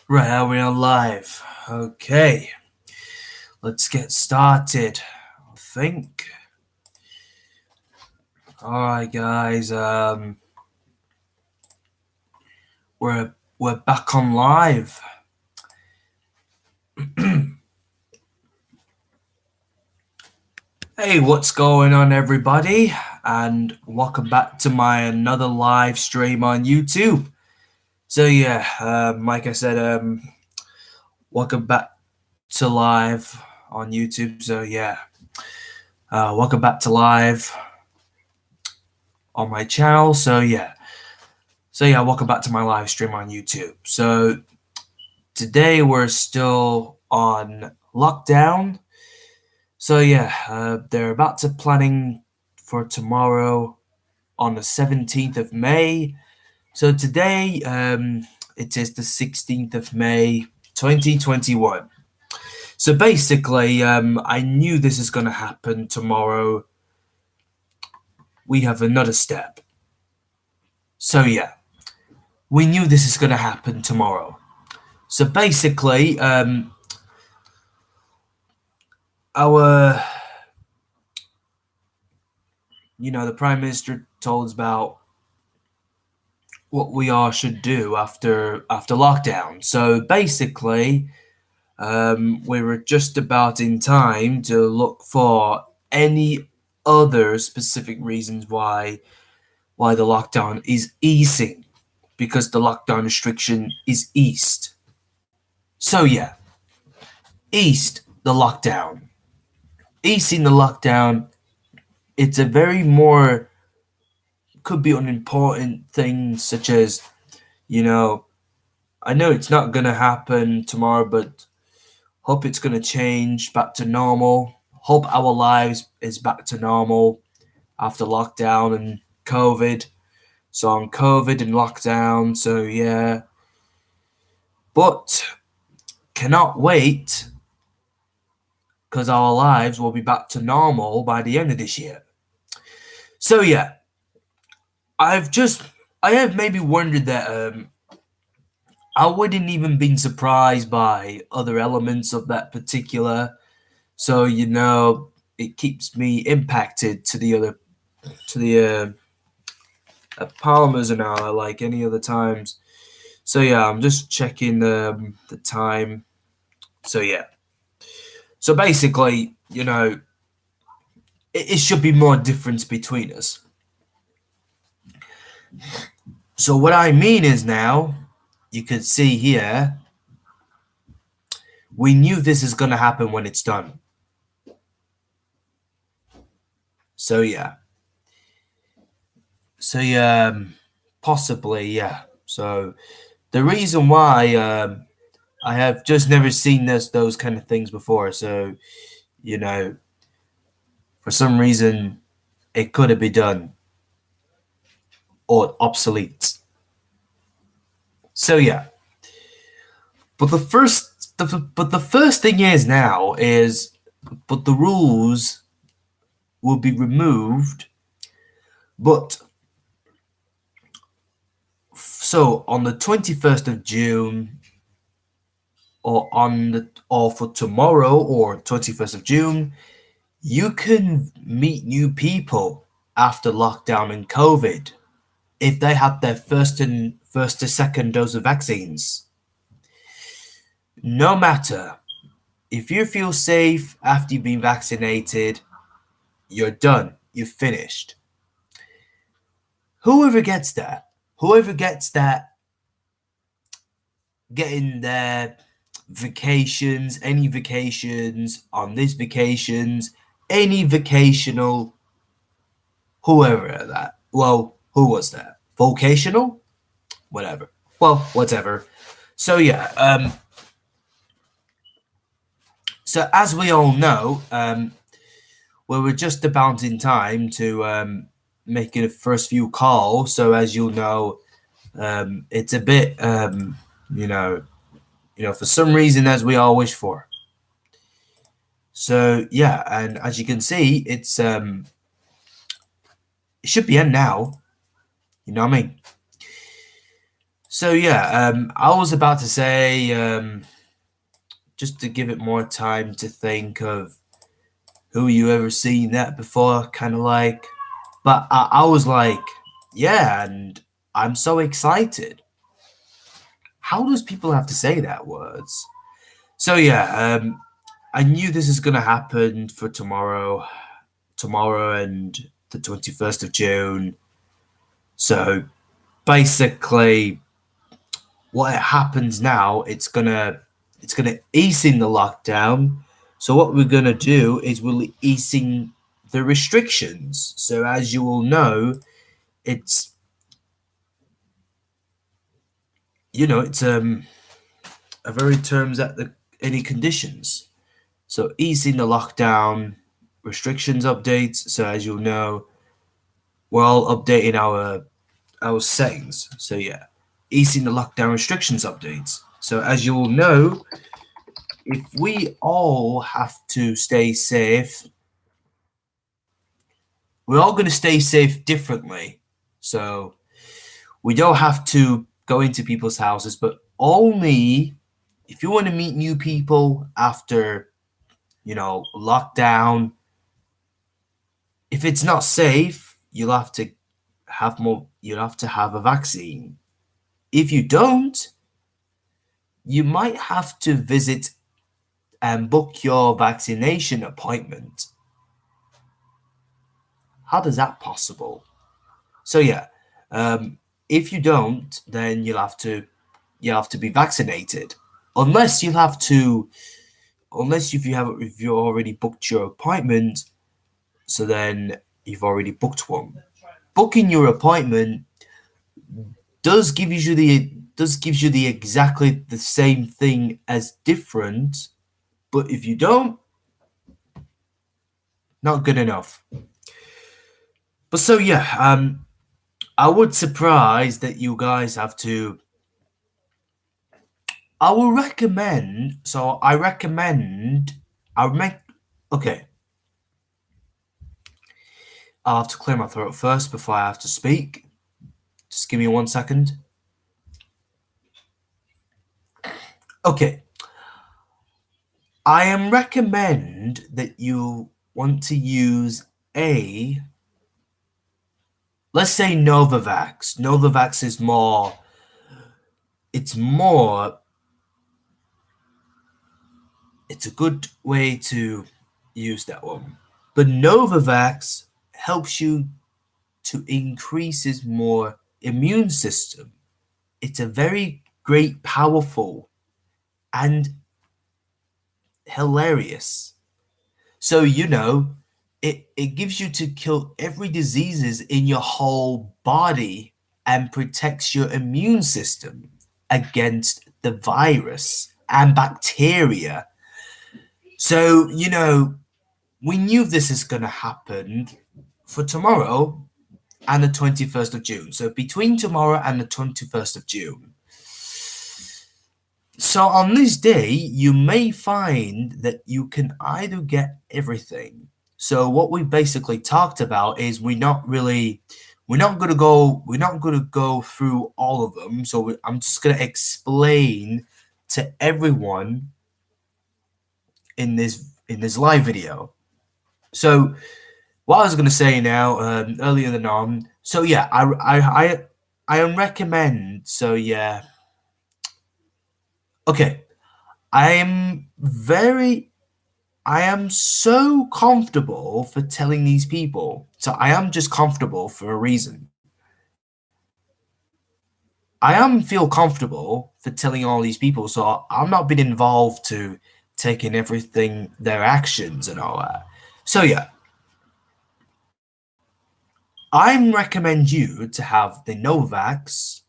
Right, are we on live? Okay, let's get started. I think. Alright guys, we're back on live. Hey, what's going on everybody? And welcome back to my another live stream on YouTube. So yeah, like I said, welcome back to live on YouTube. So yeah, welcome back to live on my channel. So yeah, welcome back to my live stream on YouTube. So today we're still on lockdown. So yeah, they're about to planning for tomorrow on the 17th of May. So today, it is the 16th of May, 2021. So basically, I knew this is going to happen tomorrow. We have another step. So yeah, we knew this is going to happen tomorrow. So basically, our, the Prime Minister told us about what we all should do after lockdown. So basically, we were just about in time to look for any other specific reasons why the lockdown is easing, because the lockdown restriction is eased. So yeah, eased the lockdown. Easing the lockdown, it's a very more could be an important thing, such as, I know it's not gonna happen tomorrow, but hope it's gonna change back to normal. Hope our lives is back to normal after lockdown and COVID. So on COVID and lockdown, so yeah. But cannot wait, because our lives will be back to normal by the end of this year. So yeah, I've just I have maybe wondered that I wouldn't even been surprised by other elements of that particular. So it keeps me impacted to the other to the Palmers and all like any other times. So yeah, I'm just checking the time. So yeah, so basically, it should be more difference between us. So what I mean is now, you can see here, we knew this is gonna happen when it's done. So yeah. So yeah, possibly yeah. So the reason why I have just never seen those kind of things before. So you know, for some reason, it could have been done or obsolete. So yeah, but the first thing is now is, but the rules will be removed. But so on the 21st of June, or for tomorrow or 21st of June, you can meet new people after lockdown and COVID if they had their first to second dose of vaccines. No matter, if you feel safe after you've been vaccinated, you're done. You're finished. Whoever gets that, getting their vacations, any vacations, on this vacations, any vacational, whoever that. Well, who was that? Vocational? Whatever. Well, whatever. So yeah, so as we all know, we were just about in time to make a first few calls. So as you'll know, it's a bit, for some reason, as we all wish for. So yeah, and as you can see, it should be end now. You know what I mean? So yeah, I was about to say, just to give it more time to think of who you ever seen that before, kind of like. But I was like, yeah, and I'm so excited. How does people have to say that words? So yeah, I knew this is gonna happen for tomorrow and the 21st of June. So basically, what happens now, it's gonna ease in the lockdown. So what we're gonna do is we're easing the restrictions. So as you all know, it's it's a very terms at the any conditions. So easing the lockdown restrictions updates. So as you'll know, we're all updating our settings. So yeah, easing the lockdown restrictions updates. So as you all know, if we all have to stay safe, we're all going to stay safe differently. So we don't have to go into people's houses, but only if you want to meet new people after, lockdown. If it's not safe, you'll have to have a vaccine. If you don't, you might have to visit and book your vaccination appointment. How does that possible? So yeah, um, if you don't, then you have to be vaccinated. Unless you have to, unless if you already booked your appointment, so then you've already booked one. Booking your appointment does gives you the exactly the same thing as different, but if you don't, not good enough. But so yeah, I would surprise that you guys have to. I will recommend. So I recommend. I make. Okay, I'll have to clear my throat first before I have to speak. Just give me 1 second. Okay, I am recommend that you want to use a. Let's say Novavax. Novavax is more. It's more. It's a good way to use that one. But Novavax helps you to increase his more immune system. It's a very great, powerful, and hilarious. So it gives you to kill every diseases in your whole body and protects your immune system against the virus and bacteria. So we knew this is gonna happen for tomorrow and the 21st of June. So between tomorrow and the 21st of June. So on this day, you may find that you can either get everything. So what we basically talked about is we're not gonna go through all of them. So I'm just gonna explain to everyone in this live video. So what I was gonna say now, earlier than on. So yeah, I recommend. So yeah, okay. I am very I am so comfortable for telling these people. So I am just comfortable for a reason. I am feel comfortable for telling all these people. So I'm not been involved to taking everything their actions and all that. So yeah, I recommend you to have the Novavax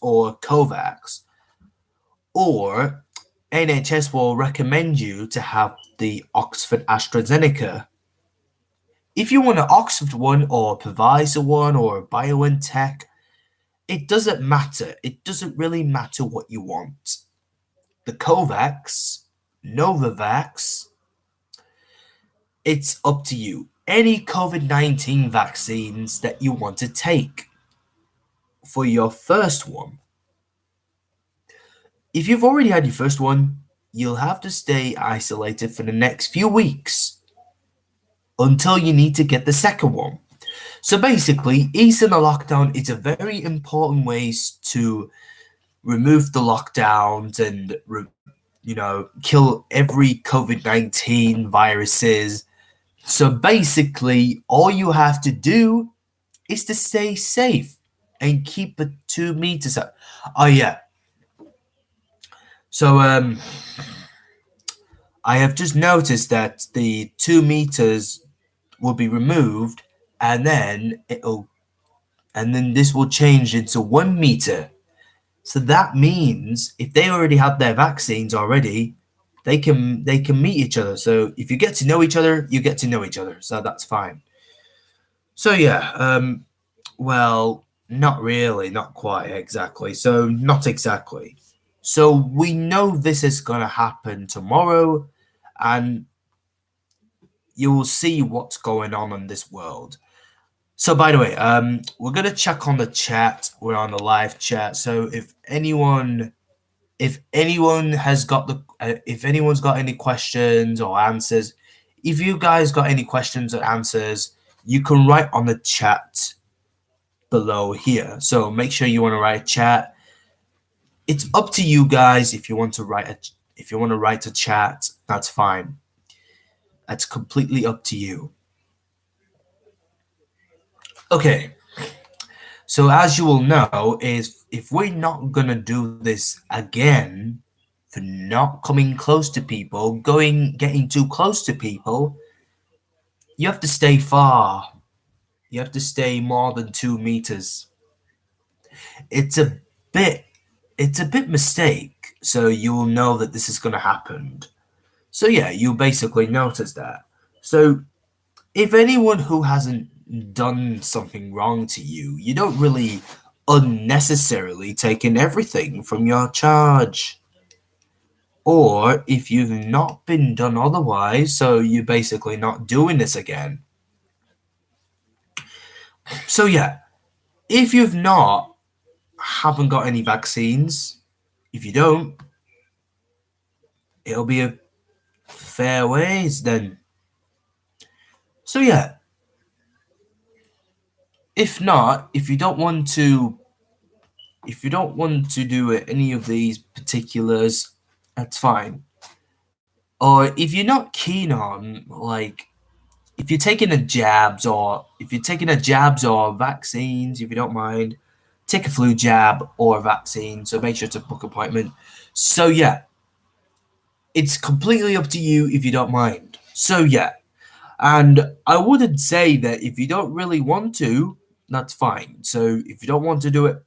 or Covax, or NHS will recommend you to have the Oxford AstraZeneca. If you want an Oxford one or a Pfizer one or a BioNTech, it doesn't matter. It doesn't really matter what you want. The Covax, Novavax, it's up to you. Any COVID-19 vaccines that you want to take for your first one. If you've already had your first one, you'll have to stay isolated for the next few weeks until you need to get the second one. So basically, easing the lockdown is a very important ways to remove the lockdowns and kill every COVID-19 viruses. So basically, all you have to do is to stay safe and keep the 2 meters up. Oh yeah. So I have just noticed that the 2 meters will be removed, and then this will change into 1 meter. So that means if they already have their vaccines already, they can meet each other. So if you get to know each other, you get to know each other. So that's fine. So yeah, well, not really, not quite exactly. So not exactly. So we know this is gonna happen tomorrow, and you will see what's going on in this world. So by the way, we're gonna check on the chat. We're on the live chat. So if anyone has got if anyone's got any questions or answers, if you guys got any questions or answers, you can write on the chat below here. So make sure you want to write chat. It's up to you guys if you want to write a chat. That's fine. That's completely up to you. Okay. So as you will know, is if we're not gonna do this again, for not coming close to people, getting too close to people, you have to stay far. You have to stay more than 2 meters. It's a bit mistake, so you will know that this is gonna happen. So yeah, you basically notice that. So if anyone who hasn't done something wrong to you, you don't really unnecessarily take in everything from your charge. Or if you've not been done otherwise, so you're basically not doing this again. So yeah, if you've not haven't got any vaccines, if you don't, it'll be a fair ways then. So yeah, if not, if you don't want to do any of these particulars, that's fine. Or if you're not keen on, like, if you're taking a jabs or vaccines, if you don't mind, take a flu jab or a vaccine. So make sure to book appointment. So yeah, it's completely up to you if you don't mind. So yeah, and I wouldn't say that if you don't really want to, that's fine. So if you don't want to do it,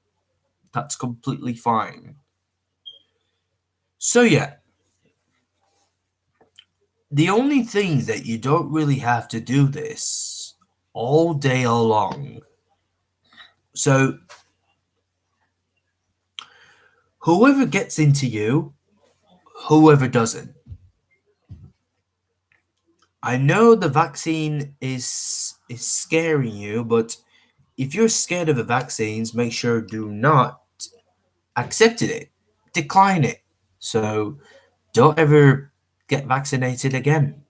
that's completely fine. So yeah, the only thing that you don't really have to do this all day long. So whoever gets into you, whoever doesn't. I know the vaccine is scaring you, but if you're scared of the vaccines, make sure do not accept it, decline it. So don't ever get vaccinated again.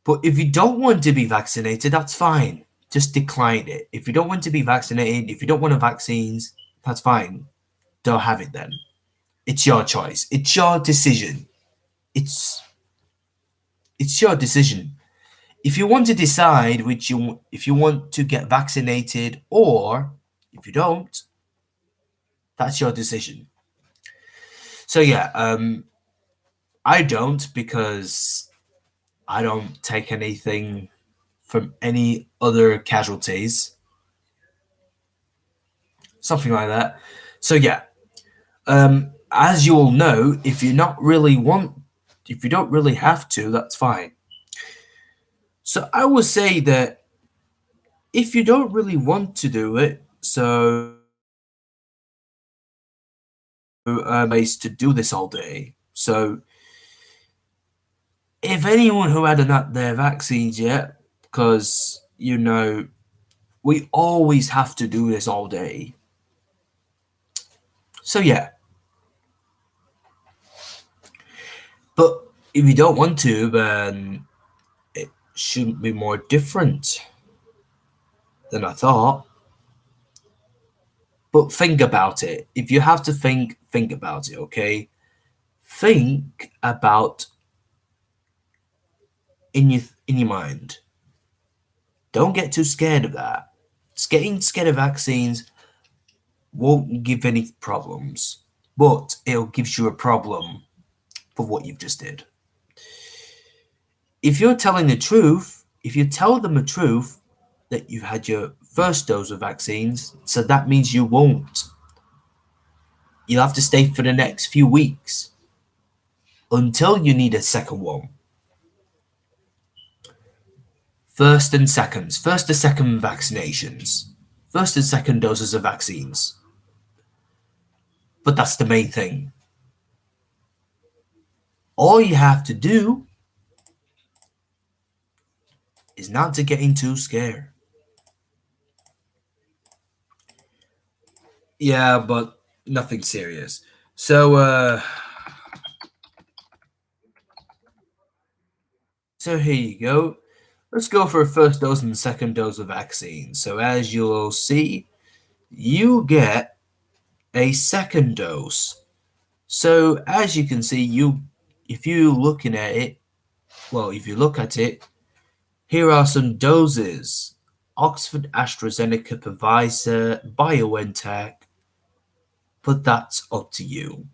But if you don't want to be vaccinated, that's fine. Just decline it. If you don't want to be vaccinated, if you don't want the vaccines, that's fine. Don't have it then. It's your choice. It's your decision. It's it's your decision. If you want to decide if you want to get vaccinated or if you don't, that's your decision. So yeah, I don't because I don't take anything from any other casualties. Something like that. So yeah, as you all know, if if you don't really have to, that's fine. So I would say that if you don't really want to do it, so ways to do this all day. So if anyone who hadn't had their vaccines yet, because We always have to do this all day. So yeah, but if you don't want to, then it shouldn't be more different than I thought. But think about it. If you have to think about it, okay? Think about in your mind. Don't get too scared of that. Getting scared of vaccines won't give any problems, but it'll give you a problem for what you've just did. If you're telling the truth, if you tell them the truth that you've had your first dose of vaccines, so that means you won't. You'll have to stay for the next few weeks until you need a second one. First and second vaccinations, first and second doses of vaccines. But that's the main thing. All you have to do is not to get too scared. Yeah, but nothing serious. So here you go. Let's go for a first dose and second dose of vaccine. So as you'll see, you get a second dose. So as you can see, if you look at it, here are some doses. Oxford AstraZeneca, Pfizer, BioNTech, but that's up to you.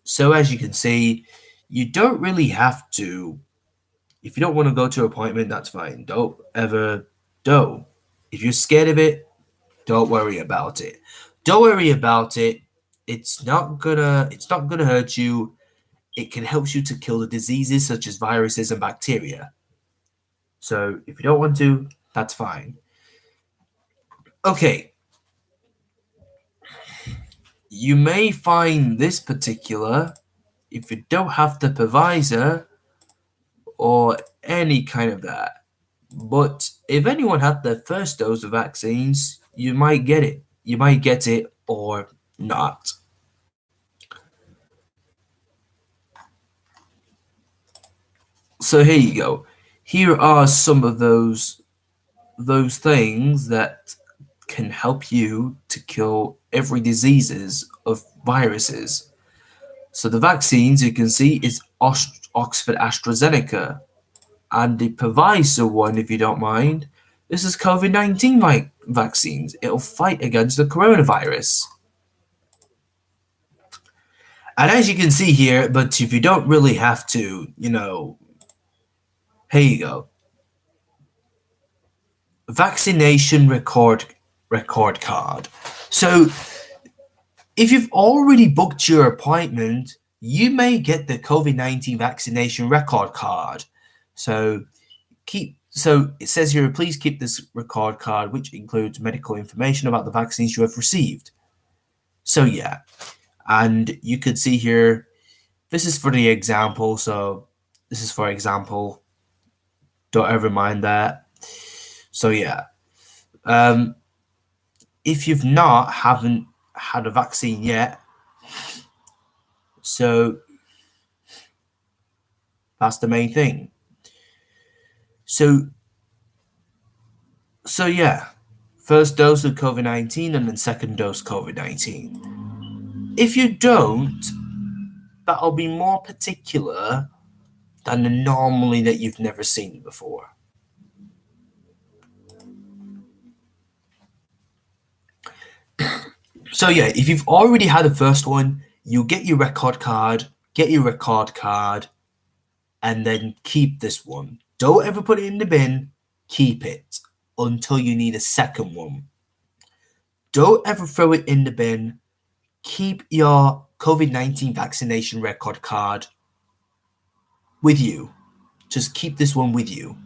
So as you can see, you don't really have to. If you don't want to go to an appointment, that's fine. Don't. If you're scared of it, don't worry about it. Don't worry about it. It's not gonna hurt you. It can help you to kill the diseases such as viruses and bacteria. So if you don't want to, that's fine. Okay. You may find this particular, if you don't have the Pfizer or any kind of that. But if anyone had their first dose of vaccines, you might get it. You might get it or not. So here you go. Here are some of those things that can help you to kill every diseases of viruses. So the vaccines you can see is Oxford AstraZeneca, and the Pfizer one, if you don't mind, this is COVID-19 vaccines. It'll fight against the coronavirus. And as you can see here, but if you don't really have to, here you go. Vaccination record card. So if you've already booked your appointment, you may get the COVID-19 vaccination record card. So it says here, please keep this record card, which includes medical information about the vaccines you have received. So yeah, and you could see here, this is for the example. So this is for example. Don't ever mind that. So yeah, if you've haven't had a vaccine yet, so that's the main thing. So yeah, first dose of COVID-19 and then second dose COVID-19. If you don't, that'll be more particular than the normally that you've never seen before. So yeah, if you've already had the first one, you get your record card, and then keep this one. Don't ever put it in the bin, keep it until you need a second one. Don't ever throw it in the bin. Keep your COVID-19 vaccination record card with you. Just keep this one with you.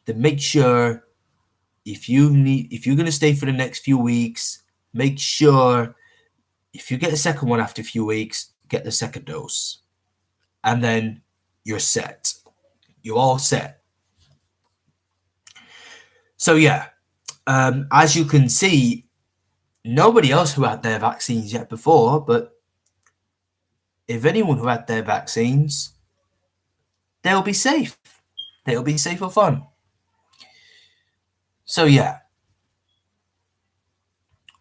Then make sure if you're going to stay for the next few weeks, make sure if you get a second one after a few weeks, get the second dose. And then you're set. You're all set. So yeah, as you can see, nobody else who had their vaccines yet before, but if anyone who had their vaccines, they'll be safe. They'll be safe for fun. So yeah.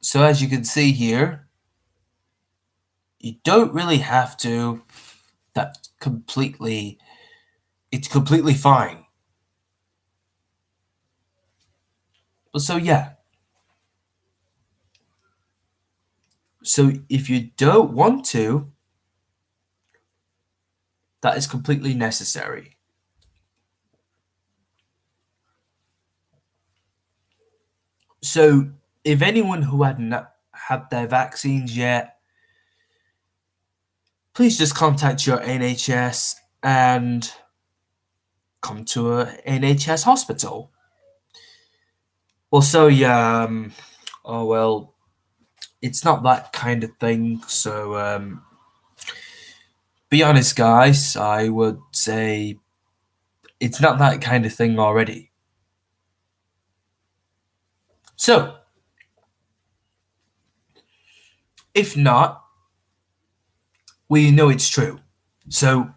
So as you can see here, you don't really have to. That's completely. It's completely fine. But so yeah. So if you don't want to, that is completely necessary. So if anyone who hadn't had their vaccines yet, please just contact your NHS and come to a NHS hospital. Well, so yeah, oh well, it's not that kind of thing. So be honest, guys. I would say it's not that kind of thing already. So if not, we know it's true. So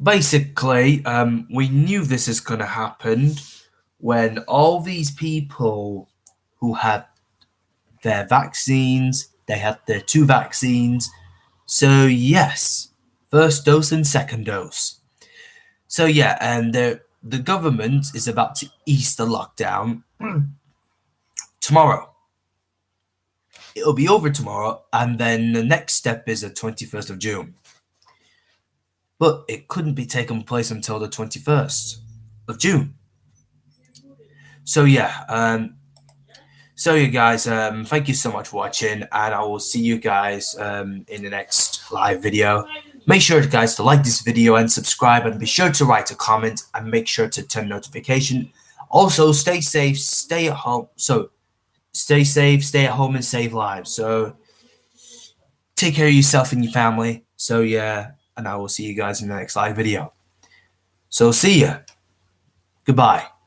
basically, we knew this is going to happen when all these people who had their vaccines, they had their 2 vaccines. So yes, first dose and second dose. So yeah, and the government is about to ease the lockdown tomorrow. It'll be over tomorrow, and then the next step is the 21st of June. But it couldn't be taken place until the 21st of June. So yeah, so you guys, thank you so much for watching, and I will see you guys in the next live video. Make sure, guys, to like this video and subscribe, and be sure to write a comment and make sure to turn notification. Also, stay safe, stay at home. So stay safe, stay at home, and save lives. So take care of yourself and your family. So yeah, and I will see you guys in the next live video. So see ya. Goodbye.